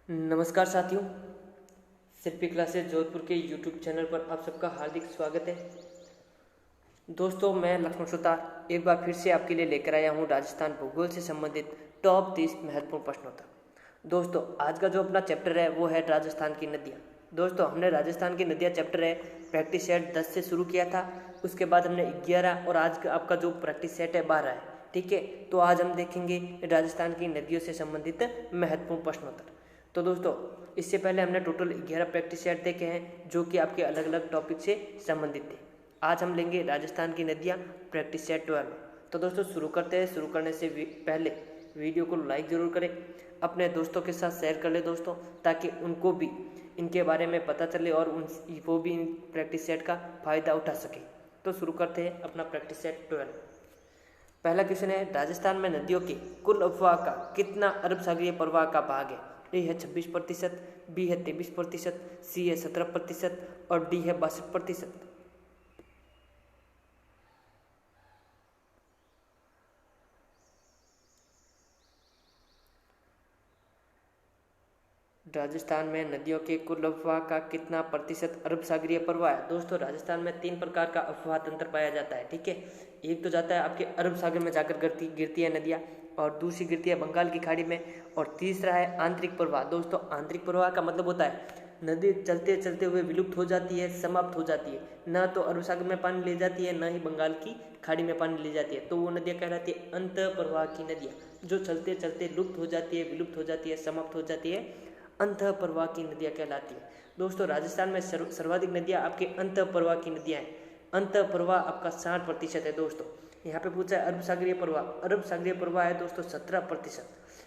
नमस्कार साथियों, शिल्पी क्लासेस जोधपुर के यूट्यूब चैनल पर आप सबका हार्दिक स्वागत है। दोस्तों, मैं लक्ष्मण सुतार एक बार फिर से आपके लिए लेकर आया हूं राजस्थान भूगोल से संबंधित टॉप 30 महत्वपूर्ण प्रश्नोत्तर। दोस्तों, आज का जो अपना चैप्टर है वो है राजस्थान की नदियाँ। दोस्तों, हमने राजस्थान की नदियाँ चैप्टर है प्रैक्टिस सेट 10 से शुरू किया था, उसके बाद हमने 11 और आज का आपका जो प्रैक्टिस सेट है 12 है। ठीक है, तो आज हम देखेंगे राजस्थान की नदियों से संबंधित महत्वपूर्ण प्रश्नोत्तर। तो दोस्तों, इससे पहले हमने टोटल 11 प्रैक्टिस सेट देखे हैं जो कि आपके अलग अलग टॉपिक से संबंधित थे। आज हम लेंगे राजस्थान की नदियाँ प्रैक्टिस सेट 12। तो दोस्तों शुरू करते हैं। शुरू करने से पहले वीडियो को लाइक ज़रूर करें, अपने दोस्तों के साथ शेयर कर ले दोस्तों, ताकि उनको भी इनके बारे में पता चले और वो भी इन प्रैक्टिस सेट का फ़ायदा उठा सके। तो शुरू करते हैं अपना प्रैक्टिस सेट 12। पहला क्वेश्चन है, राजस्थान में नदियों के कुल अफवाह का कितना अरब सागरीय प्रवाह का भाग है? ए है 26%, बी है 23%, सी है 17% और डी है 62%। राजस्थान में नदियों के कुल अफवाह का कितना प्रतिशत अरब सागरीय प्रवाह है? दोस्तों, राजस्थान में 3 प्रकार का अफवाह तंत्र पाया जाता है। ठीक है, एक तो जाता है आपके अरब सागर में जाकर गिरती है नदियाँ, और दूसरी गिरती है बंगाल की खाड़ी में, और तीसरा है आंतरिक प्रवाह। दोस्तों, आंतरिक प्रवाह का मतलब होता है नदी चलते चलते हुए विलुप्त हो जाती है, समाप्त हो जाती है, ना तो अरब सागर में पानी ले जाती है, ना ही बंगाल की खाड़ी में पानी ले जाती है। तो वो नदियाँ कहलाती है अंत प्रवाह की नदियाँ, जो चलते चलते लुप्त हो जाती है, विलुप्त हो जाती है, समाप्त हो जाती है, अंत प्रवाह की नदियाँ कहलाती है। दोस्तों, राजस्थान में सर्वाधिक नदियाँ आपके अंत प्रवाह की नदियाँ हैं। अंत प्रवाह आपका 60% है। दोस्तों, यहाँ पे पूछा है अरब सागरीय प्रवाह। अरब सागरीय प्रवाह है दोस्तों 17%।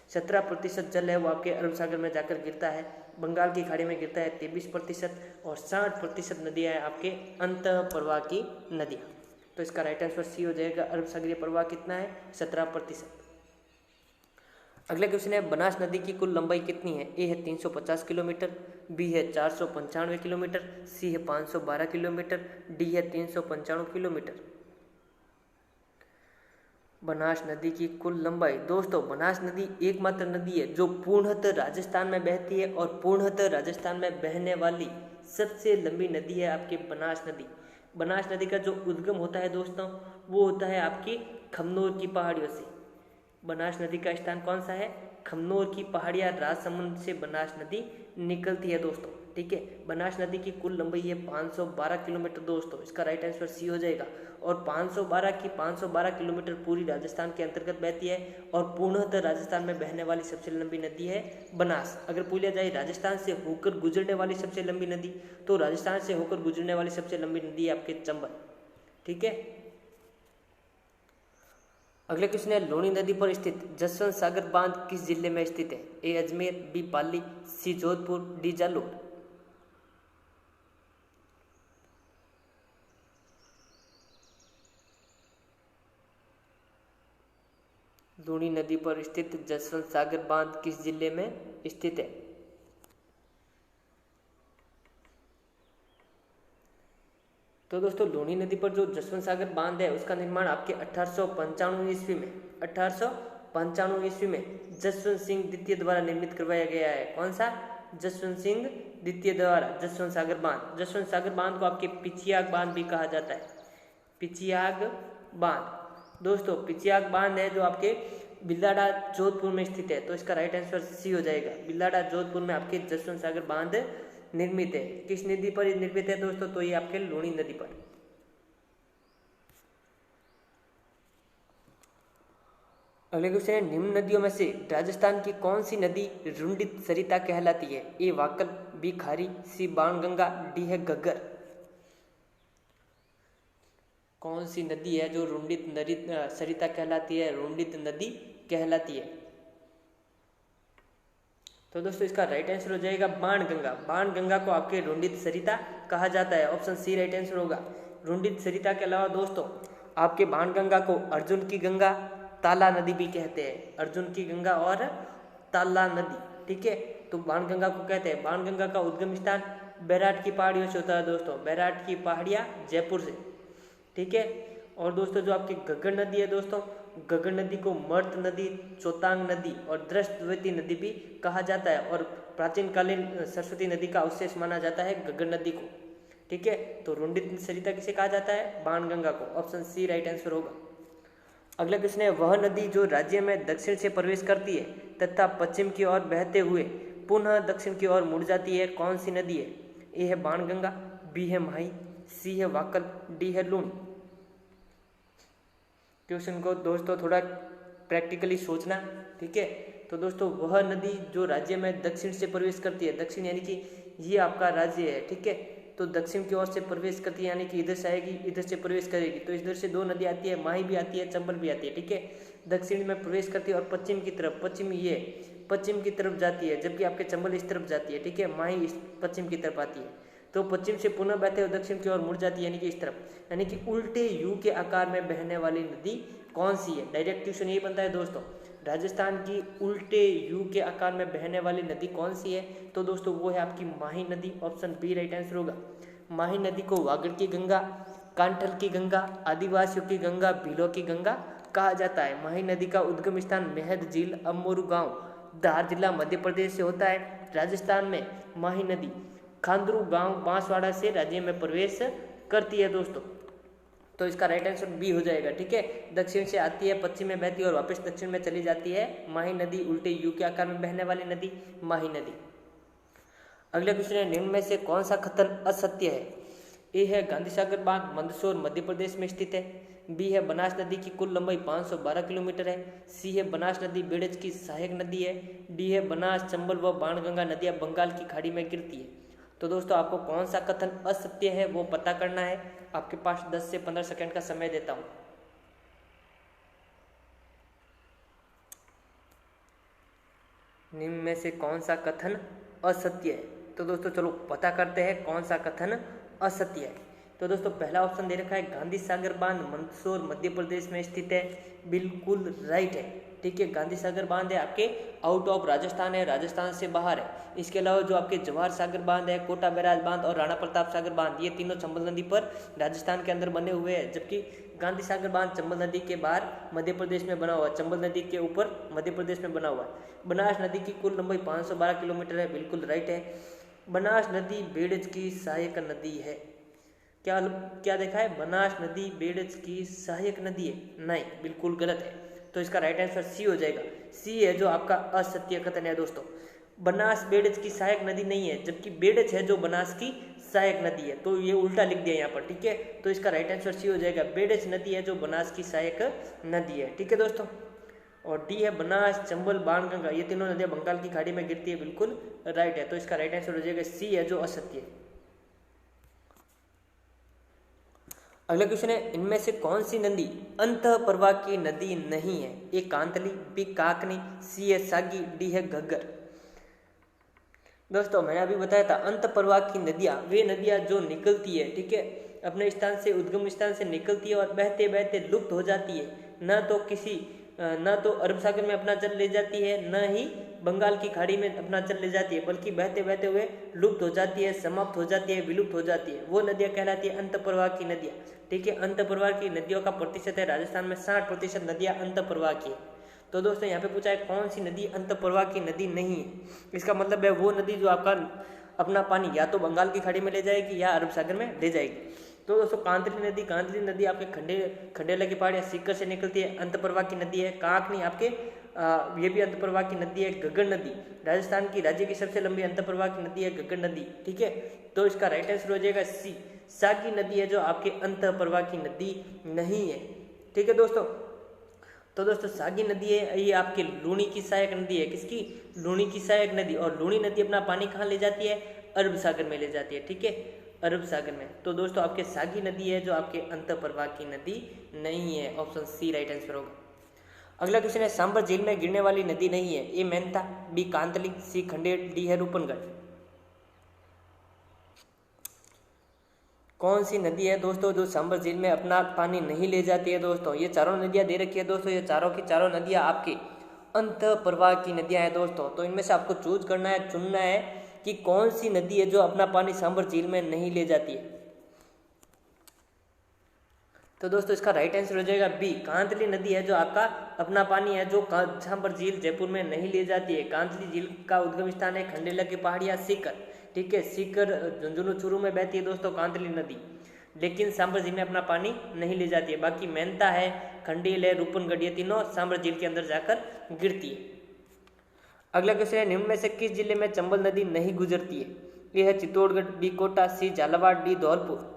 17% जल है वो आपके अरब सागर में जाकर गिरता है, बंगाल की खाड़ी में गिरता है 23%, और 60% नदियाँ हैं आपके अंत प्रवाह की नदियाँ। तो इसका राइट आंसर सी हो जाएगा। अरब सागरीय प्रवाह कितना है? 17%। अगला क्वेश्चन है, बनास नदी की कुल लंबाई कितनी है? ए है 350 किलोमीटर, बी है 495 किलोमीटर, सी है 512 किलोमीटर, डी है 395 किलोमीटर। बनास नदी की कुल लंबाई। दोस्तों, बनास नदी एकमात्र नदी है जो पूर्णतः राजस्थान में बहती है, और पूर्णतः राजस्थान में बहने वाली सबसे लंबी नदी है आपकी बनास नदी। बनास नदी का जो उद्गम होता है दोस्तों, वो होता है आपकी खमनोर की पहाड़ियों से। बनास नदी का स्थान कौन सा है? खमनोर की पहाड़ियाँ, राजसमंद से बनास नदी निकलती है दोस्तों। ठीक है, बनास नदी की कुल लंबाई है 512 किलोमीटर। दोस्तों, इसका राइट आंसर सी हो जाएगा। और 512 किलोमीटर पूरी राजस्थान के अंतर्गत बहती है, और पूर्णतः राजस्थान में बहने वाली सबसे लंबी नदी है बनास। अगर पूछा जाए राजस्थान से होकर गुजरने वाली सबसे लंबी नदी, तो राजस्थान से होकर गुजरने वाली सबसे लंबी नदी है आपके चंबल। ठीक है, अगले क्वेश्चन है, लूणी नदी पर स्थित जसवंत सागर बांध किस जिले में स्थित है? ए अजमेर, बी पाली, सी जोधपुर, डी जालोर। लूणी नदी पर स्थित जसवंत सागर बांध किस जिले में स्थित है? तो दोस्तों, लूणी नदी पर जो जसवंत सागर बांध है उसका निर्माण आपके 1895 ईस्वी में 1895 ईस्वी में जसवंत सिंह द्वितीय द्वारा निर्मित करवाया गया है। कौन सा? जसवंत सिंह द्वितीय द्वारा जसवंत सागर बांध। जसवंत सागर बांध को आपके पिचियाग बांध भी कहा जाता है। पिचियाग बांध। दोस्तों, पिचियाग बांध है जो आपके बिल्लाडा जोधपुर में स्थित है। तो इसका राइट आंसर सी हो जाएगा। बिल्लाडा जोधपुर में आपके जसवंत सागर बांध निर्मित है। किस नदी पर निर्मित है दोस्तों? तो ये आपके लूणी नदी पर। अगले क्वेश्चन है, निम्न नदियों में से राजस्थान की कौन सी नदी रुंडित सरिता कहलाती है? ए वाकल, बी खारी, सी बाणगंगा, डी है घग्गर। कौन सी नदी है जो रुंडित सरिता कहलाती है? रुंडित नदी कहलाती है। तो दोस्तों, इसका राइट आंसर हो जाएगा बाणगंगा। बाणगंगा को आपके रुंडित सरिता कहा जाता है। ऑप्शन सी राइट आंसर होगा। रुंडित सरिता के अलावा दोस्तों, आपके बाणगंगा को अर्जुन की गंगा, ताला नदी भी कहते हैं। अर्जुन की गंगा और ताला नदी। ठीक है, तो बाणगंगा को कहते हैं। बाणगंगा का उद्गम स्थान बैराट की पहाड़ियों से होता है दोस्तों। बैराट की पहाड़ियाँ जयपुर से। ठीक है, और दोस्तों जो आपकी घग्गर नदी है दोस्तों, गगन नदी को मर्त नदी, चोतांग नदी और दृष्टवती नदी भी कहा जाता है। और प्राचीन कालीन सरस्वती नदी का अवशेष माना जाता है गगन नदी को। ठीक है, तो रुंडित सरिता किसे कहा जाता है? बाणगंगा को। ऑप्शन सी राइट आंसर होगा। अगला क्वेश्चन है, वह नदी जो राज्य में दक्षिण से प्रवेश करती है तथा पश्चिम की ओर बहते हुए पुनः दक्षिण की ओर मुड़ जाती है, कौन सी नदी है? ए है बाणगंगा, बी है माही, सी है वाकल, डी है लूणी। क्वेश्चन को दोस्तों थोड़ा प्रैक्टिकली सोचना। ठीक है, तो दोस्तों वह नदी जो राज्य में दक्षिण से प्रवेश करती है, दक्षिण यानी कि ये आपका राज्य है। ठीक है, तो दक्षिण की ओर से प्रवेश करती है यानी कि इधर से आएगी, इधर से प्रवेश करेगी। तो इधर से दो नदी आती है, माही भी आती है, चंबल भी आती है। ठीक है, दक्षिण में प्रवेश करती है और पश्चिम की तरफ, पश्चिम की तरफ जाती है, जबकि आपके चंबल इस तरफ जाती है। ठीक है, माही इस पश्चिम की तरफ आती है। तो पश्चिम से पुनः बहते हुए दक्षिण की ओर मुड़ जाती है यानी कि इस तरफ, यानी कि उल्टे यू के आकार में बहने वाली नदी कौन सी है? डायरेक्ट क्वेश्चन यही बनता है दोस्तों, राजस्थान की उल्टे यू के आकार में बहने वाली नदी कौन सी है? तो दोस्तों वो है आपकी माही नदी। ऑप्शन बी राइट आंसर होगा। माही नदी को वागड़ की गंगा, कांठल की गंगा, आदिवासियों की गंगा, भीलों की गंगा कहा जाता है। माही नदी का उद्गम स्थान मेहद झील, अमोरू गांव, धार जिला, मध्य प्रदेश से होता है। राजस्थान में माही नदी खांदरू गांव, बांसवाड़ा से राज्य में प्रवेश करती है दोस्तों। तो इसका राइट आंसर बी हो जाएगा। ठीक है, दक्षिण से आती है, पश्चिम में बहती है और वापस दक्षिण में चली जाती है। माही नदी उल्टे यू के आकार में बहने वाली नदी माही नदी। अगला क्वेश्चन है, निम्न में से कौन सा कथन असत्य है? ए है गांधी सागर बांध मंदसौर मध्य प्रदेश में स्थित है, बी है बनास नदी की कुल लंबाई 512 किलोमीटर है, सी है बनास नदी बेड़ज की सहायक नदी है, डी है बनास, चंबल व बाणगंगा नदियां बंगाल की खाड़ी में गिरती है। तो दोस्तों आपको कौन सा कथन असत्य है वो पता करना है। आपके पास 10 से 15 सेकंड का समय देता हूं। निम्न में से कौन सा कथन असत्य है? तो दोस्तों चलो पता करते हैं कौन सा कथन असत्य है। तो दोस्तों पहला ऑप्शन दे रखा है गांधी सागर बांध मंदसौर मध्य प्रदेश में स्थित है, बिल्कुल राइट है। ठीक है, गांधी सागर बांध है आपके आउट ऑफ राजस्थान है, राजस्थान से बाहर है। इसके अलावा जो आपके जवाहर सागर बांध है, कोटा बैराज बांध और राणा प्रताप सागर बांध, ये तीनों चंबल नदी पर राजस्थान के अंदर बने हुए हैं, जबकि गांधी सागर बांध चंबल नदी के बाहर मध्य प्रदेश में बना हुआ है, चंबल नदी के ऊपर मध्य प्रदेश में बना हुआ है। बनास नदी की कुल लंबाई 512 किलोमीटर है, बिल्कुल राइट है। बनास नदी बेड़ज की सहायक नदी है। क्या देखा है? बनास नदी बेड़ज की सहायक नदी है, नहीं, बिल्कुल गलत है। तो इसका राइट आंसर सी हो जाएगा। सी है जो आपका असत्य कथन है दोस्तों। बनास बेड़ज की सहायक नदी नहीं है, जबकि बेड़ज है जो बनास की सहायक नदी है। तो ये उल्टा लिख दिया यहाँ पर। ठीक है, तो इसका राइट आंसर सी हो जाएगा। बेड़ज नदी है जो बनास की सहायक नदी है। ठीक है दोस्तों, और डी है बनास, चंबल, बाणगंगा, ये तीनों नदियां बंगाल की खाड़ी में गिरती है, बिल्कुल राइट है। तो इसका राइट आंसर हो जाएगा सी है जो असत्य है। अगला क्वेश्चन है, इनमें से कौन सी नदी अंतः प्रवाह की नदी नहीं है? ए कांतली, बी काकनी, सी है सागी, डी है घग्गर। दोस्तों मैंने अभी बताया था अंत प्रवाह की नदियां वे नदियां जो निकलती है, ठीक है, अपने स्थान से, उद्गम स्थान से निकलती है और बहते बहते लुप्त हो जाती है। न तो अरब सागर में अपना जल ले जाती है, न ही बंगाल की खाड़ी में अपना जल ले जाती है, बल्कि बहते बहते हुए लुप्त हो जाती है, समाप्त हो जाती है, विलुप्त हो जाती है। वो नदियां कहलाती है अंत प्रवाह की नदियां। ठीक है, अंत प्रवाह की नदियों का प्रतिशत है राजस्थान में 60% नदियां अंत प्रवाह की है। तो दोस्तों यहाँ पे पूछा है कौन सी नदी अंत प्रवाह की नदी नहीं है। इसका मतलब है वो नदी जो आपका अपना पानी या तो बंगाल की खाड़ी में ले जाएगी या अरब सागर में ले जाएगी। तो दोस्तों कांतली नदी आपके खंडेला की पहाड़ या सीकर से निकलती है, अंत प्रवाह की नदी है। काकनी आपके ये भी अंत प्रवाह की नदी है। गगन नदी राजस्थान की राज्य की सबसे लंबी अंत प्रवाह की नदी है गगन नदी। ठीक है, तो इसका राइट आंसर हो जाएगा सी, सागी नदी है जो आपके अंत प्रवाह की नदी नहीं है। ठीक है दोस्तों, तो दोस्तों सागी नदी है ये आपके लूणी की सहायक नदी है। किसकी? लूणी की सहायक नदी। और लूणी नदी अपना पानी कहाँ ले जाती है? अरब सागर में ले जाती है। ठीक है, अरब सागर में। तो दोस्तों आपके सागी नदी है जो आपके अंत प्रवाह की नदी नहीं है। ऑप्शन सी राइट आंसर होगा। अगला क्वेश्चन है सांबर झील में गिरने वाली नदी नहीं है। ए मेहता, बी कांतली, सी खंडेर, डी है रूपनगढ़। कौन सी नदी है दोस्तों जो सांबर झील में अपना पानी नहीं ले जाती है? दोस्तों ये चारों नदियां दे रखी है दोस्तों, ये चारों की चारों नदियां आपके अंत प्रवाह की नदियां हैं दोस्तों। तो इनमें से आपको चूज करना है, चुनना है कि कौन सी नदी है जो अपना पानी सांबर झील में नहीं ले जाती है। तो दोस्तों इसका राइट आंसर हो जाएगा बी, कांतली नदी है जो आपका अपना पानी है, जो जहाँ पर झील जयपुर में नहीं ली जाती है। कांतली झील का उद्गम स्थान है खंडेला की पहाड़ियाँ सीकर, ठीक है, सीकर झुंझुनू चूरू में बहती है दोस्तों कांतली नदी, लेकिन सांभर झील में अपना पानी नहीं ले जाती है। बाकी मेहनता है, खंडील है, रूपनगढ़, ये तीनों सांभर झील के अंदर जाकर गिरती है। अगला क्वेश्चन है, निम्न में से किस जिले में चंबल नदी नहीं गुजरती है? ये है चित्तौड़गढ़, बी कोटा, सी झालावाड़, डी धौलपुर।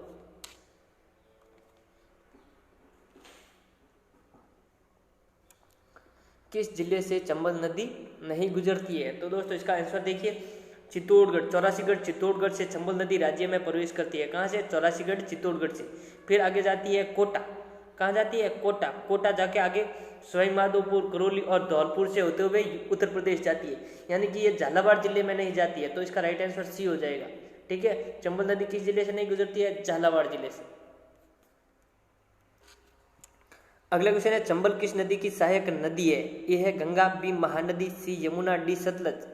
किस जिले से चंबल नदी नहीं गुजरती है? तो दोस्तों इसका आंसर देखिए, चित्तौड़गढ़, चौरासीगढ़ चित्तौड़गढ़ से चंबल नदी राज्य में प्रवेश करती है। कहाँ से? चौरासीगढ़ चित्तौड़गढ़ से। फिर आगे जाती है कोटा, कहाँ जाती है? कोटा, कोटा जाके आगे सवाई माधोपुर, करौली और धौलपुर से होते हुए उत्तर प्रदेश जाती है, यानी कि ये झालावाड़ जिले में नहीं जाती है। तो इसका राइट आंसर सी हो जाएगा, ठीक है। चंबल नदी किस जिले से नहीं गुजरती है? झालावाड़ जिले से। अगला क्वेश्चन है, चंबल किस नदी की सहायक नदी है? ए है गंगा, बी महानदी, सी यमुना, डी सतलज।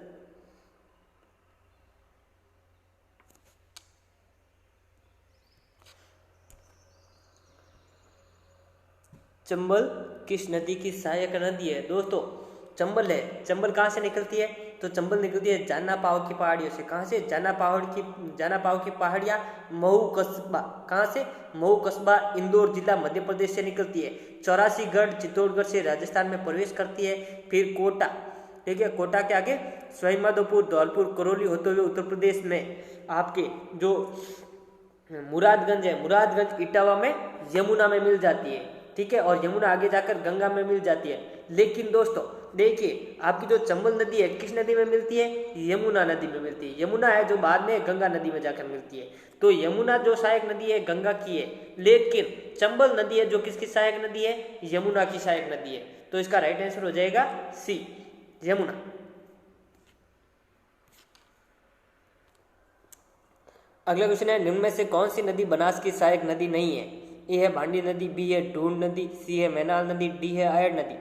चंबल किस नदी की सहायक नदी है? दोस्तों चंबल है, चंबल कहाँ से निकलती है? तो चंबल निकलती है जाना पाव की पहाड़ियों से। कहाँ से? जाना पाव की पहाड़ियाँ, महू कस्बा, कहाँ से? महू कस्बा, इंदौर जिला, मध्य प्रदेश से निकलती है। चौरासीगढ़ चित्तौड़गढ़ से राजस्थान में प्रवेश करती है। फिर कोटा, ठीक है, कोटा के आगे सवाई माधोपुर, धौलपुर, करौली होते हुए उत्तर प्रदेश में आपके जो मुरादगंज है, मुरादगंज इटावा में यमुना में मिल जाती है, ठीक है, और यमुना आगे जाकर गंगा में मिल जाती है। लेकिन दोस्तों देखिए, आपकी जो चंबल नदी है किस नदी में मिलती है? यमुना नदी में मिलती है। यमुना है जो बाद में गंगा नदी में जाकर मिलती है। तो यमुना जो सहायक नदी है गंगा की है, लेकिन चंबल नदी है जो किसकी सहायक नदी है? यमुना की सहायक नदी है। तो इसका राइट आंसर हो जाएगा सी, यमुना। अगला क्वेश्चन है, निम्न में से कौन सी नदी बनास की सहायक नदी नहीं है? ए है भांडी नदी, बी है ढूंढ नदी, सी है मैनाल नदी, डी है आयड़ नदी।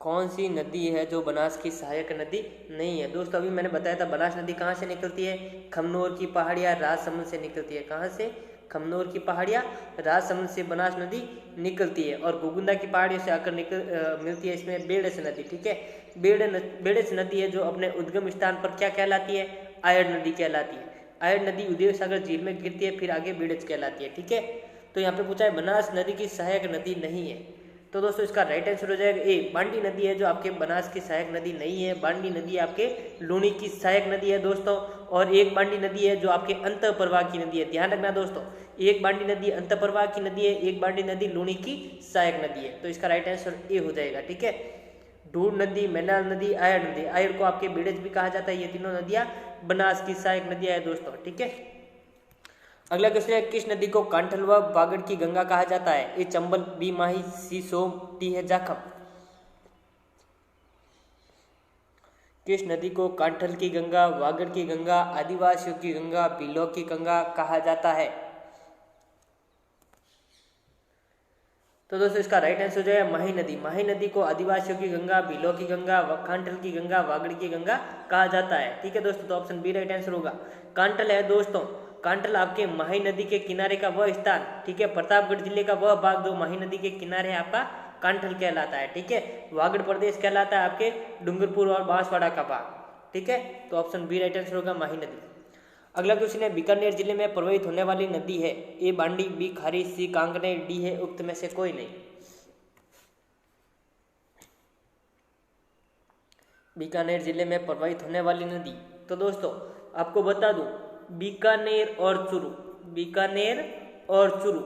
कौन सी नदी है जो बनास की सहायक नदी नहीं है? दोस्तों अभी मैंने बताया था बनास नदी कहाँ से निकलती है? खमनोर की पहाड़ियाँ, राजसमंद से निकलती है। कहाँ से? खमनोर की पहाड़ियाँ, राजसमंद से बनास नदी निकलती है। और गोगुंदा की पहाड़ियों से आकर मिलती है इसमें बेड़स नदी, ठीक है। बेड़स नदी है जो अपने उद्गम स्थान पर क्या कहलाती है? आयड़ नदी कहलाती है। आयड़ नदी उदय सागर झील में गिरती है, फिर आगे बेड़स कहलाती है, ठीक है। तो यहाँ पे पूछा है बनास नदी की सहायक नदी नहीं है, तो दोस्तों इसका राइट आंसर हो जाएगा ए, बांडी नदी है जो आपके बनास की सहायक नदी नहीं है। बांडी नदी आपके लूणी की सहायक नदी है दोस्तों। और एक बांडी नदी है जो आपके अंत प्रवाह की नदी है। ध्यान रखना दोस्तों, एक बांडी नदी अंत प्रवाह की नदी है, एक बांडी नदी लूणी की सहायक नदी है। तो इसका राइट आंसर ए हो जाएगा, ठीक है। ढूंढ नदी, मैनाल नदी, आयड़ नदी, आयड़ को आपके बेड़ज भी कहा जाता है। ये तीनों नदियां बनास की सहायक नदियां है दोस्तों, ठीक है। अगला क्वेश्चन है, किस नदी को कांठल व वागड़ की गंगा कहा जाता है? ए चंबल, बी माही, सी सोम, डी है जाखम। किस नदी को कांठल की गंगा, वागड़ की गंगा, आदिवासियों की गंगा, भीलों की गंगा कहा जाता है? तो दोस्तों इसका राइट आंसर हो जाएगा माही नदी। माही नदी को आदिवासियों की गंगा, भीलों की गंगा, कांठल की गंगा, वागड़ की गंगा कहा जाता है, ठीक है दोस्तों। तो ऑप्शन बी राइट आंसर होगा। कांठल है दोस्तों, कांठल आपके माही नदी के किनारे का वह स्थान, ठीक है, प्रतापगढ़ जिले का वह भाग जो माही नदी के किनारे है आपका कांठल कहलाता है, ठीक है। वागड़ प्रदेश कहलाता है आपके डूंगरपुर और बांसवाड़ा का भाग, ठीक है। तो ऑप्शन बी राइट आंसर होगा माही नदी। अगला क्वेश्चन है, बीकानेर जिले में प्रवाहित होने वाली नदी है? ए बांडी, बी खारी, सी कांगड़े, डी है उक्त में से कोई नहीं। बीकानेर जिले में प्रवाहित होने वाली नदी, तो दोस्तों आपको बता दूं, बीकानेर और चूरू, बीकानेर और चूरू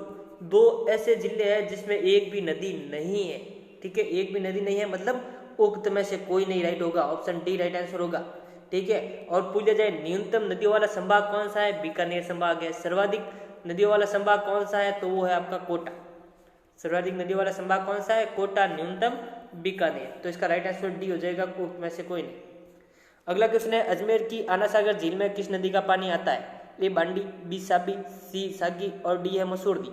दो ऐसे जिले हैं जिसमें एक भी नदी नहीं है, ठीक है। एक भी नदी नहीं है मतलब उक्त में से कोई नहीं, राइट होगा। ऑप्शन डी राइट आंसर होगा, ठीक है। और पूछा जाए न्यूनतम नदियों वाला संभाग कौन सा है? बीकानेर संभाग है। सर्वाधिक नदियों वाला संभाग कौन सा है? तो वो है आपका कोटा। सर्वाधिक नदियों वाला संभाग कौन सा है? कोटा। न्यूनतम बीकानेर। तो इसका राइट आंसर डी हो जाएगा, उक्त में से कोई नहीं। अगला क्वेश्चन है, अजमेर की आना सागर झील में किस नदी का पानी आता है? ए बांडी, बी साबी, सी सागी और डी है मसूरदी।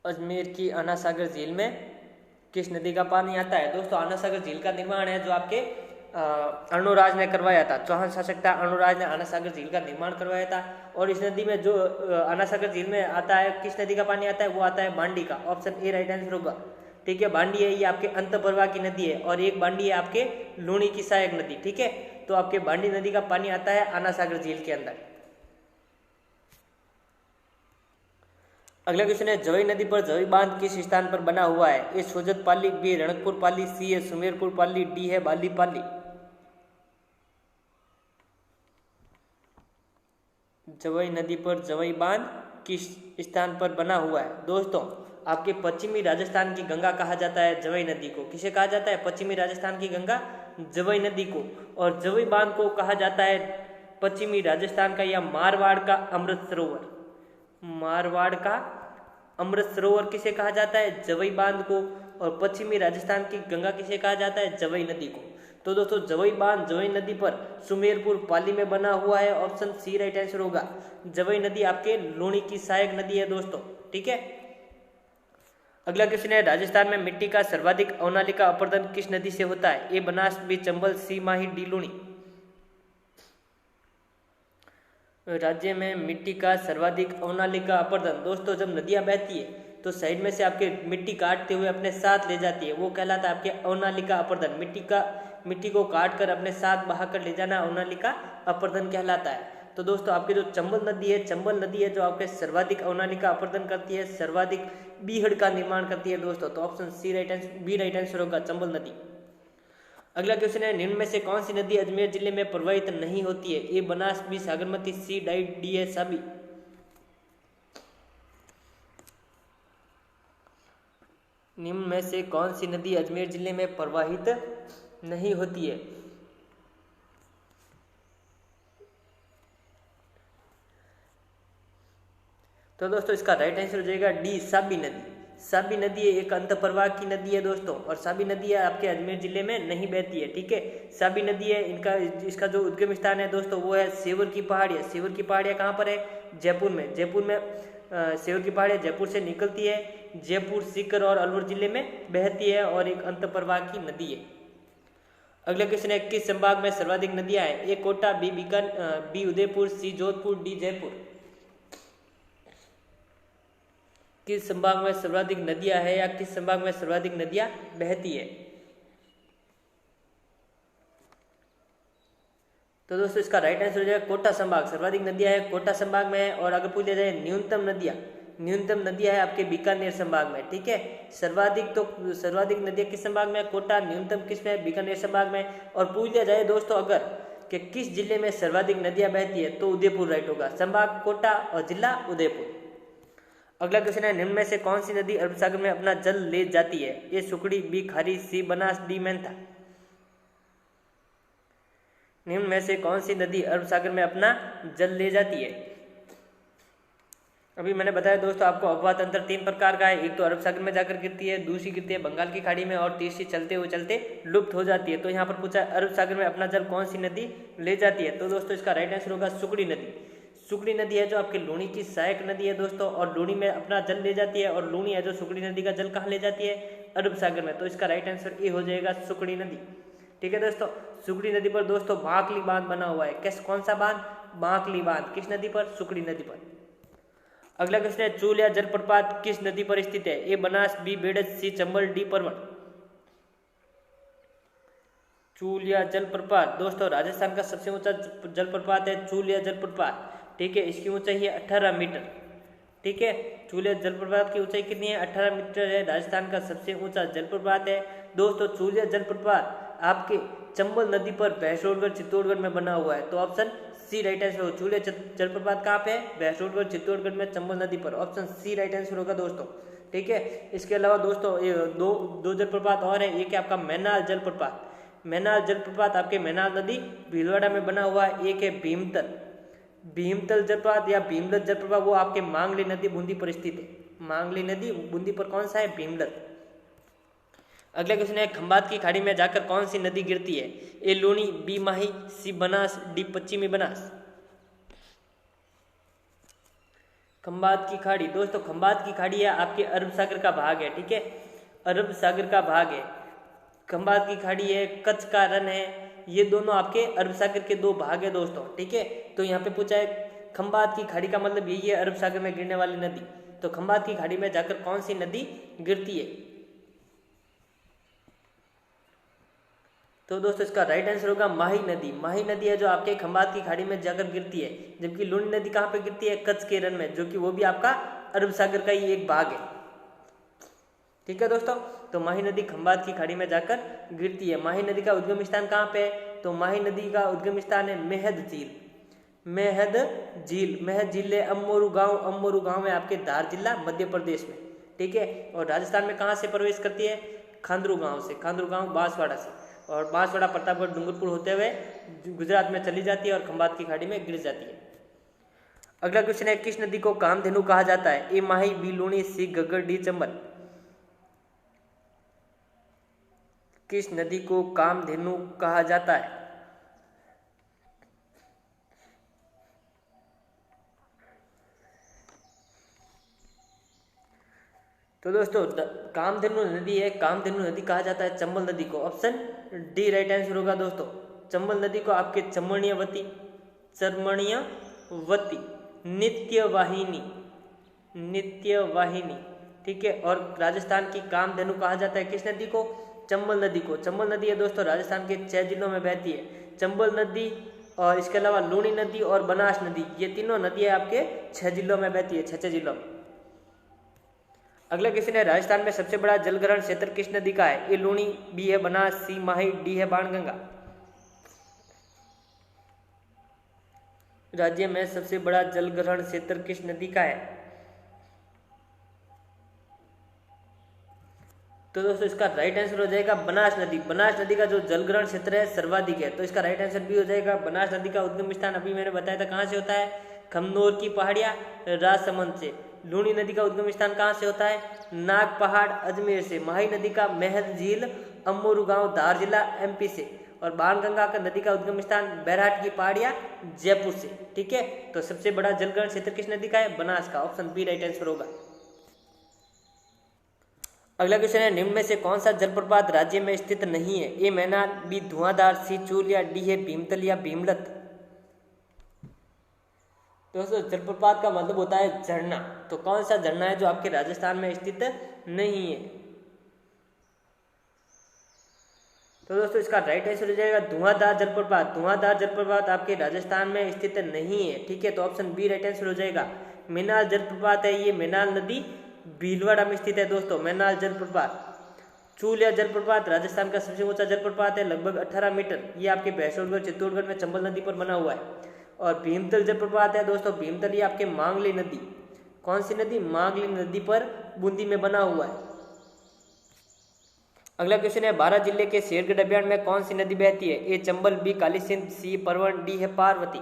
अजमेर की आना सागर झील में किस नदी का पानी आता है? दोस्तों आना सागर झील का निर्माण है जो आपके अर्णोराज ने करवाया था। चौहान शासक था, अर्णोराज ने आना सागर झील का निर्माण करवाया था। और इस नदी में जो आना सागर झील में आता है, किस नदी का पानी आता है, वो आता है बांडी का। ऑप्शन ए राइट आंसर होगा। ठीक है, बांडी है ये आपके अंतःप्रवाह की नदी है, और एक बांडी है आपके लूणी की सहायक नदी। ठीक है, तो आपके बांडी नदी का पानी आता है आना सागर झील के अंदर। अगला क्वेश्चन है, जवई नदी पर जवई बांध किस स्थान पर बना हुआ है? ए सोजत पाली, बी रणकपुर पाली, सी है सुमेरपुर पाली, डी है बाली पाली। जवई नदी पर जवई बांध किस स्थान पर बना हुआ है? दोस्तों, आपके पश्चिमी राजस्थान की गंगा कहा जाता है जवई नदी को। किसे कहा जाता है? पश्चिमी राजस्थान की गंगा जवई नदी को। और जवई बांध को कहा जाता है पश्चिमी राजस्थान का या मारवाड़ का अमृत सरोवर। मारवाड़ का अमृत सरोवर किसे कहा जाता है? जवई बांध को। और पश्चिमी राजस्थान की गंगा किसे कहा जाता है? जवई नदी को। तो दोस्तों, जवई बांध जवई नदी पर सुमेरपुर पाली में बना हुआ है। ऑप्शन सी राइट आंसर होगा। जवई नदी आपके लूणी की सहायक नदी है दोस्तों। ठीक है, अगला क्वेश्चन है, राजस्थान में मिट्टी का सर्वाधिक अवनालिका अपरदन किस नदी से होता है? ए बनास, बी चंबल, सी माही, डी लूणी। राज्य में मिट्टी का सर्वाधिक अवनालिका अपरदन, दोस्तों जब नदियां बहती है तो साइड में से आपके मिट्टी काटते हुए अपने साथ ले जाती है, वो कहलाता है आपके अवनालिका अपरदन। मिट्टी को काट कर अपने साथ बहा कर ले जाना अवनालिका अपरदन कहलाता है। तो दोस्तों, आपकी जो चंबल नदी है जो आपके सर्वाधिक अवनालिका अपरदन करती है, सर्वाधिक बीहड़ का निर्माण करती है दोस्तों। तो ऑप्शन बी राइट आंसर होगा, चंबल नदी। अगला क्वेश्चन है, निम्न में से कौन सी नदी अजमेर जिले में प्रवाहित नहीं होती है? ए बनास, बी सागरमती, सी डाइट, डी है साबी। निम्न में से कौन सी नदी अजमेर जिले में प्रवाहित नहीं होती है? तो दोस्तों, इसका राइट आंसर हो जाएगा डी साबी नदी। साबी नदी एक अंतःप्रवाह की नदी है दोस्तों, और साबी नदी है आपके अजमेर जिले में नहीं बहती है। ठीक है, साबी नदी है, इसका जो उद्गम स्थान है दोस्तों वो है सेवर की पहाड़ियाँ। सेवर की पहाड़ियाँ कहाँ पर है? जयपुर में। सेवर की पहाड़ियाँ जयपुर से निकलती है, जयपुर, सीकर और अलवर जिले में बहती है, और एक अंतःप्रवाह की नदी है। अगला क्वेश्चन है, किस संभाग में सर्वाधिक नदियां हैं? ए कोटा, बी उदयपुर, सी जोधपुर, डी जयपुर। किस संभाग में सर्वाधिक नदियां हैं या किस संभाग में सर्वाधिक नदियां बहती है? तो दोस्तों, इसका राइट आंसर हो जाएगा कोटा संभाग। सर्वाधिक नदियां है कोटा संभाग में है। और अगर पूछा जाए न्यूनतम नदियां है आपके बीकानेर संभाग में। ठीक है, सर्वाधिक नदियां किस संभाग में? कोटा। न्यूनतम किस में? बीकानेर संभाग में। और पूछ लिया जाए दोस्तों अगर कि किस जिले में सर्वाधिक नदियां बहती है, तो उदयपुर राइट होगा। संभाग कोटा और जिला उदयपुर। अगला क्वेश्चन है, निम्न में से कौन सी नदी अरब सागर में अपना जल ले जाती है? ए सुकड़ी, बी खारी, सी बनास, डी मेंथा। निम्न में से कौन सी नदी अरब सागर में अपना जल ले जाती है? अभी मैंने बताया दोस्तों आपको, अफवाह तंत्र 3 प्रकार का है। एक तो अरब सागर में जाकर गिरती है, दूसरी गिरती है बंगाल की खाड़ी में, और तीसरी चलते लुप्त हो जाती है। तो यहाँ पर पूछा अरब सागर में अपना जल कौन सी नदी ले जाती है? तो दोस्तों, इसका राइट आंसर होगा सुकड़ी नदी। सुकड़ी नदी है जो आपके लूणी की सहायक नदी है दोस्तों, और लूणी में अपना जल ले जाती है। और लूणी है जो सुकड़ी नदी का जल कहाँ ले जाती है? अरब सागर में। तो इसका राइट आंसर ए हो जाएगा, सुकड़ी नदी। ठीक है दोस्तों, सुकड़ी नदी पर दोस्तों बांकली बांध बना हुआ है। कौन सा बांध? बांकली बांध। किस नदी पर? सुकड़ी नदी पर। अगला क्वेश्चन है, चूलिया जलप्रपात किस नदी पर स्थित है? ए बनास, बी बेड़ज, सी चंबल, डी परवण। चूलिया जलप्रपात दोस्तों राजस्थान का सबसे ऊंचा जलप्रपात है चूलिया जलप्रपात। ठीक है, इसकी ऊंचाई है 18 मीटर। ठीक है, चूलिया जलप्रपात की ऊंचाई कितनी है? 18 मीटर है। राजस्थान का सबसे ऊंचा जलप्रपात है दोस्तों चूलिया जलप्रपात आपके चंबल नदी पर भैंसोड़गढ़ चित्तौड़गढ़ में बना हुआ है। तो ऑप्शन सी राइट आंसर होगा। चूलिया जलप्रपात कहाँ पे है? भैंसोड़गढ़ चित्तौड़गढ़ में चंबल नदी पर। ऑप्शन सी राइट आंसर होगा दोस्तों। ठीक है, इसके अलावा दोस्तों दो जलप्रपात और है। एक है आपका मैनाल जलप्रपात। मैनाल जलप्रपात आपके मैनाल नदी भीलवाड़ा में बना हुआ है। एक है भीमतल जलप्रपात या भीमलत जलप्रपात, वो आपके मांगली नदी बूंदी पर स्थित है। मांगली नदी बूंदी पर कौन सा है? भीमलत। अगला क्वेश्चन है, खंबात की खाड़ी में जाकर कौन सी नदी गिरती है? ए लूणी, बी माही, सी बनास, डी पश्चिमी बनास। खंबात की खाड़ी दोस्तों, खंबात की खाड़ी है आपके अरब सागर का भाग है। ठीक है, अरब सागर का भाग है। खंबात की खाड़ी है, कच्छ का रण है, ये दोनों आपके अरब सागर के दो भाग है दोस्तों, ठीक है। तो यहाँ पे पूछा है खंबात की खाड़ी का मतलब यही है, अरब सागर में गिरने वाली नदी। तो खंबात की खाड़ी में जाकर कौन सी नदी गिरती है? तो दोस्तों इसका राइट आंसर होगा माही नदी। माही नदी है जो आपके खंबात की खाड़ी में जाकर गिरती है। जबकि लूनी नदी कहाँ पे गिरती है? कच्छ के रण में, जो कि वो भी आपका अरब सागर का ही एक भाग है, ठीक है दोस्तों। तो माही नदी खंबात की खाड़ी में जाकर गिरती है। माही नदी का उद्गम स्थान कहाँ पे है? तो माही नदी का उद्गम स्थान है मेहद झील। मेहद झील, मेहद झील है अमोरू गांव। अमोरू गांव है आपके धार जिला मध्य प्रदेश में, ठीक है। और राजस्थान में कहाँ से प्रवेश करती है? खांदरू गांव से। खांदरू गांव बांसवाड़ा से, और बांसवाड़ा प्रतापगढ़ डूंगरपुर होते हुए गुजरात में चली जाती है और खंबात की खाड़ी में गिर जाती है। अगला क्वेश्चन है किस नदी को कामधेनु कहा जाता है? ए माही, बी लूणी, सी घग्गर, डी चंबल। किस नदी को कामधेनु कहा जाता है? तो दोस्तों कामधेनु नदी है, कामधेनु नदी कहा जाता है चंबल नदी को। ऑप्शन डी राइट आंसर होगा दोस्तों। चंबल नदी को आपके चमणीयवती, चरमणीयवती, नित्यवाहिनी, नित्यवाहिनी, ठीक है। और राजस्थान की कामधेनु कहा जाता है किस नदी को? चंबल नदी को। चंबल नदी है दोस्तों राजस्थान के 6 जिलों में बहती है। चंबल नदी और इसके अलावा लूणी नदी और बनास नदी, ये तीनों नदियां आपके 6 जिलों में बहती है, 6 जिलों में। अगला क्वेश्चन है राजस्थान में सबसे बड़ा जलग्रहण क्षेत्र किस नदी का है? ए लूणी, बी है बनास, सी माही, डी है बाणगंगा। राज्य में सबसे बड़ा जलग्रहण क्षेत्र किस नदी का है? तो दोस्तों इसका राइट आंसर हो जाएगा बनास नदी। बनास नदी का जो जलग्रहण क्षेत्र है सर्वाधिक है, तो इसका राइट आंसर भी हो जाएगा। बनास नदी का उद्गम स्थान अभी मैंने बताया था कहाँ से होता है? खमनोर की पहाड़ियाँ, राजसमंद से। लूणी नदी का उद्गम स्थान कहाँ से होता है? नाग पहाड़, अजमेर से। माही नदी का मेहद झील, अमोरू गांव, धार जिला, एमपी से। और बाणगंगा का नदी का उद्गम स्थान बैराट की पहाड़ियाँ, जयपुर से, ठीक है। तो सबसे बड़ा जलग्रहण क्षेत्र किस नदी का है? बनास का। ऑप्शन बी राइट आंसर होगा। अगला क्वेश्चन है निम्न में से कौन सा जलप्रपात राज्य में स्थित नहीं है? ए मैनाल, बी धुआंधार, सी चूलिया, डी है भीमतल या भीमलत। दोस्तों जलप्रपात का मतलब होता है झरना। तो कौन सा झरना है जो आपके राजस्थान में स्थित नहीं है? तो दोस्तों इसका राइट आंसर हो जाएगा धुआंधार जलप्रपात। धुआंधार जलप्रपात आपके राजस्थान में स्थित नहीं है, ठीक है। तो ऑप्शन बी राइट आंसर हो जाएगा। मेनाल जलप्रपात है ये, मेनाल नदी भीलवाड़ा में स्थित है दोस्तों, मेनाल जलप्रपात। चूलिया जलप्रपात राजस्थान का सबसे ऊंचा जलप्रपात है, लगभग 18 मीटर। ये आपके भैंसोड़गढ़ चित्तौड़गढ़ में चंबल नदी पर बना हुआ है। और भीमतल जलप्रपात है दोस्तों, भीमतल ये आपके मांगली नदी, कौन सी नदी? मांगली नदी पर बूंदी में बना हुआ है। अगला क्वेश्चन है 12 जिले के शेरगढ़ अभियान में कौन सी नदी बहती है? ए चंबल, बी काली सिंध, सी परवन, डी है पार्वती।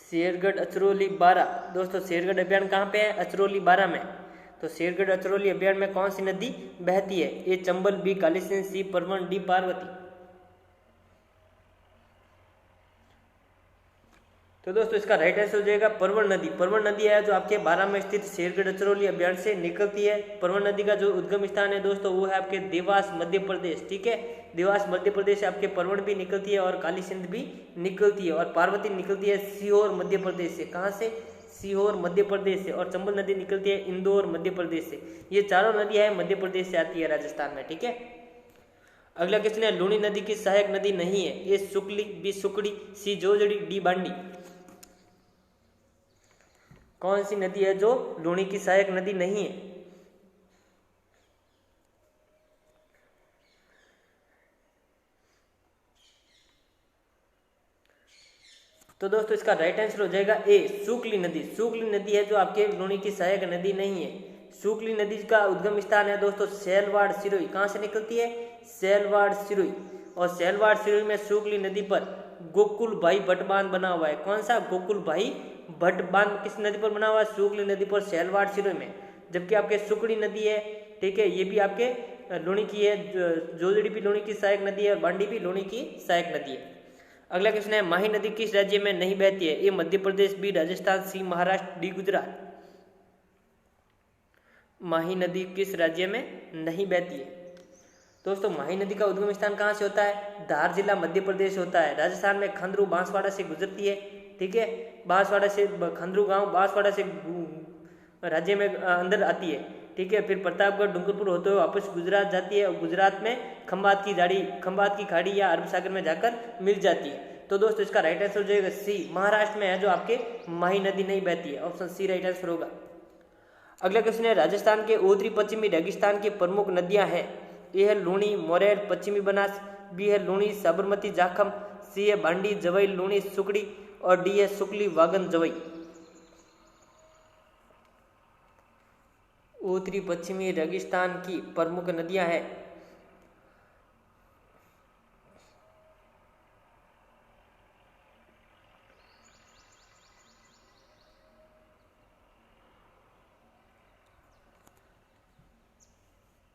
शेरगढ़ अचरौली 12, दोस्तों शेरगढ़ अभियान कहाँ पे है? अचरौली 12 में। तो शेरगढ़ अचरौली अभियान में कौन सी नदी बहती है? ए चंबल, बी काली सिंध, सी परवन, डी पार्वती। तो दोस्तों इसका राइट आंसर हो जाएगा परवन नदी। परवन नदी है जो आपके 12 में स्थित शेरगढ़ अचरौली अभियान से निकलती है। परवन नदी का जो उद्गम स्थान है दोस्तों वो है आपके देवास मध्य प्रदेश, ठीक है। देवास मध्य प्रदेश से आपके परवन भी निकलती है और काली सिंध भी निकलती है। और पार्वती निकलती है सीहोर मध्य प्रदेश से। कहाँ से? सीहोर मध्य प्रदेश से। और चंबल नदी निकलती है इंदौर मध्य प्रदेश से। ये चारों नदियां मध्य प्रदेश से आती है राजस्थान में, ठीक है। अगला क्वेश्चन है लूणी नदी की सहायक नदी नहीं है? ए सुकली, बी सुकड़ी, सी जोजड़ी, डी बांडी। कौन सी नदी है जो लूणी की सहायक नदी नहीं है? तो दोस्तों इसका राइट आंसर हो जाएगा ए सुकली नदी। सुकली नदी है जो आपके लूणी की सहायक नदी नहीं है। सुकली नदी का उद्गम स्थान है दोस्तों सेलवाड़ सिरोही। कहाँ से निकलती है? सेलवाड़ सिरोही। और सेलवाड़ सिरोही में सुकली नदी पर गोकुल भाई भट्ट बांध बना हुआ है। कौन सा? गोकुल भाई भट्ट बांध किस नदी पर बना हुआ है? सुकली नदी पर, सेलवाड़ सिरोही में। जबकि आपके सुकड़ी नदी है, ठीक है, ये भी आपके लूणी की है। जोजड़ी भी लूणी की सहायक नदी है और बांडी भी लूणी की सहायक नदी है। अगला क्वेश्चन है माही नदी किस राज्य में नहीं बहती है? ए मध्य प्रदेश, बी राजस्थान, सी महाराष्ट्र, डी गुजरात। माही नदी किस राज्य में नहीं बहती है? दोस्तों माही नदी का उद्गम स्थान कहाँ से होता है? धार जिला मध्य प्रदेश होता है। राजस्थान में खंदरू बांसवाड़ा से गुजरती है, ठीक है। बांसवाड़ा से खंदरू गांव बांसवाड़ा से राज्य में अंदर आती है, ठीक है। फिर प्रतापगढ़ डूंगरपुर होते हुए वापस गुजरात जाती है और गुजरात में खंबात की खाड़ी या अरब सागर में जाकर मिल जाती है। तो दोस्तों इसका राइट आंसर हो जाएगा सी, महाराष्ट्र में है जो आपके माही नदी नहीं बहती है, ऑप्शन सी राइट आंसर होगा। अगला क्वेश्चन है, राजस्थान के उत्तरी पश्चिमी रेगिस्तान की प्रमुख नदियां हैं। ए है लूणी मोरेल पश्चिमी बनास, बी है लूणी साबरमती जाखम, सी है बांडी जवई लूणी सुकड़ी और डी है सुकली वागन जवई। उत्तरी पश्चिमी रेगिस्तान की प्रमुख नदियां हैं।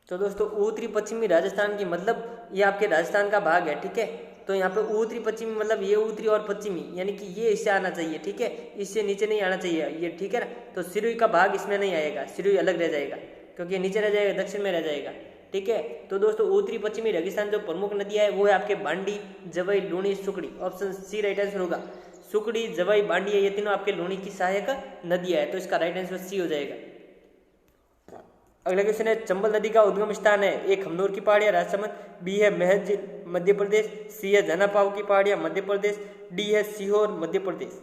तो दोस्तों उत्तरी पश्चिमी राजस्थान की मतलब ये आपके राजस्थान का भाग है, ठीक है। तो यहाँ पे उत्तरी पश्चिमी मतलब ये उत्तरी और पश्चिमी यानी कि ये इससे आना चाहिए, ठीक है, इससे नीचे नहीं आना चाहिए ये, ठीक है ना। तो सिरोही का भाग इसमें नहीं आएगा, सिरोही अलग रह जाएगा क्योंकि नीचे रह जाएगा, दक्षिण में रह जाएगा, ठीक है। तो दोस्तों उत्तरी पश्चिमी रेगिस्तान जो प्रमुख नदियां है वो है आपके Bandi Jawai Luni Sukri, option C right answer होगा। सुकड़ी जवई बांडी है ये तीनों आपके लूणी की सहायक नदियां है, तो इसका राइट आंसर सी हो जाएगा। अगला क्वेश्चन है, चंबल नदी का उद्गम स्थान है। ए खमनोर की पहाड़ियां राजसमंद, बी है महज मध्य प्रदेश, सी है जनापाव की पहाड़ियां मध्य प्रदेश, डी है सीहोर मध्य प्रदेश।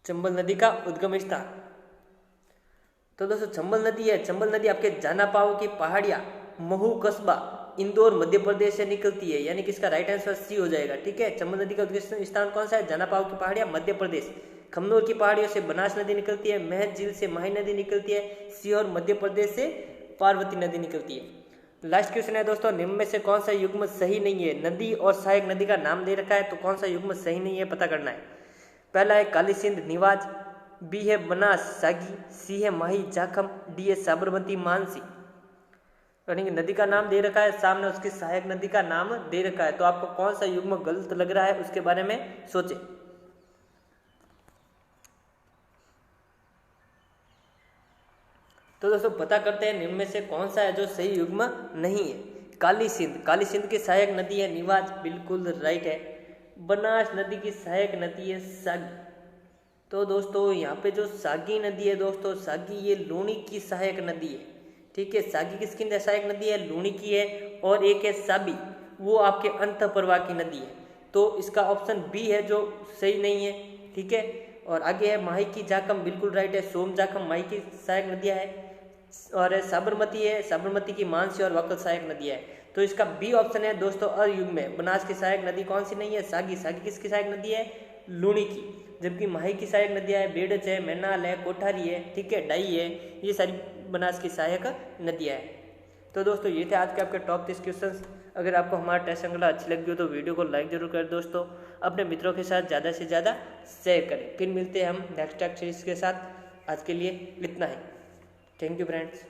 चंबल नदी का उद्गम स्थान, तो दोस्तों चंबल नदी है, चंबल नदी आपके जनापाव की पहाड़ियां महू कस्बा इंदौर मध्य प्रदेश से निकलती है, यानी कि इसका राइट आंसर सी हो जाएगा, ठीक है। चंबल नदी का उद्गम स्थान कौन सा है? जनापाव की पहाड़ियां मध्य प्रदेश। खमनोर की पहाड़ियों से बनास नदी निकलती है, महज झील से माही नदी निकलती है, सीहोर मध्य प्रदेश से पार्वती नदी निकलती है। लास्ट क्वेश्चन है दोस्तों, निम्न में से कौन सा युग्म सही नहीं है? नदी और सहायक नदी का नाम दे रखा है, तो कौन सा युग्म सही नहीं है पता करना है। पहला है काली सिंध निवाज, बी है बनास सागी, सी है माही जाखम, डी है साबरमती मानसी। यानी कि नदी का नाम दे रखा है, सामने उसकी सहायक नदी का नाम दे रखा है, तो आपको कौन सा युग्म गलत लग रहा है उसके बारे में सोचें। तो दोस्तों पता करते हैं निम्न में से कौन सा है जो सही युग्म नहीं है। काली सिंध, काली सिंध की सहायक नदी है निवाज, बिल्कुल राइट है। बनास नदी की सहायक नदी है सागी। तो दोस्तों यहाँ पे जो सागी नदी है दोस्तों, सागी ये लूणी की सहायक नदी है, ठीक है। सागी किसकी सहायक नदी है? लूणी की है। और एक है साबी, वो आपके अंत प्रवाह की नदी है, तो इसका ऑप्शन बी है जो सही नहीं है, ठीक है। और आगे है माही की जाखम, बिल्कुल राइट है। सोम जाखम माही की सहायक नदियाँ है। और साबरमती है, साबरमती की मानसी और वक्ल सहायक नदियाँ है, तो इसका बी ऑप्शन है दोस्तों अयुग्म में। बनास की सहायक नदी कौन सी नहीं है? सागी। सागी किसकी सहायक नदी है? लूणी की। जबकि माही की सहायक नदियाँ है बेड़च है, मैनाल है, कोठारी है, ठीक है, डाई है, ये सारी बनास की सहायक नदियाँ है। तो दोस्तों ये थे आज के आपके टॉप 30 क्वेश्चंस। अगर आपको हमारा टेस्ट श्रृंखला अच्छी लगी हो तो वीडियो को लाइक जरूर करें दोस्तों, अपने मित्रों के साथ ज़्यादा से ज़्यादा शेयर करें। फिर मिलते हैं हम नेक्स्ट सीरीज के साथ। आज के लिए इतना ही। Thank you friends.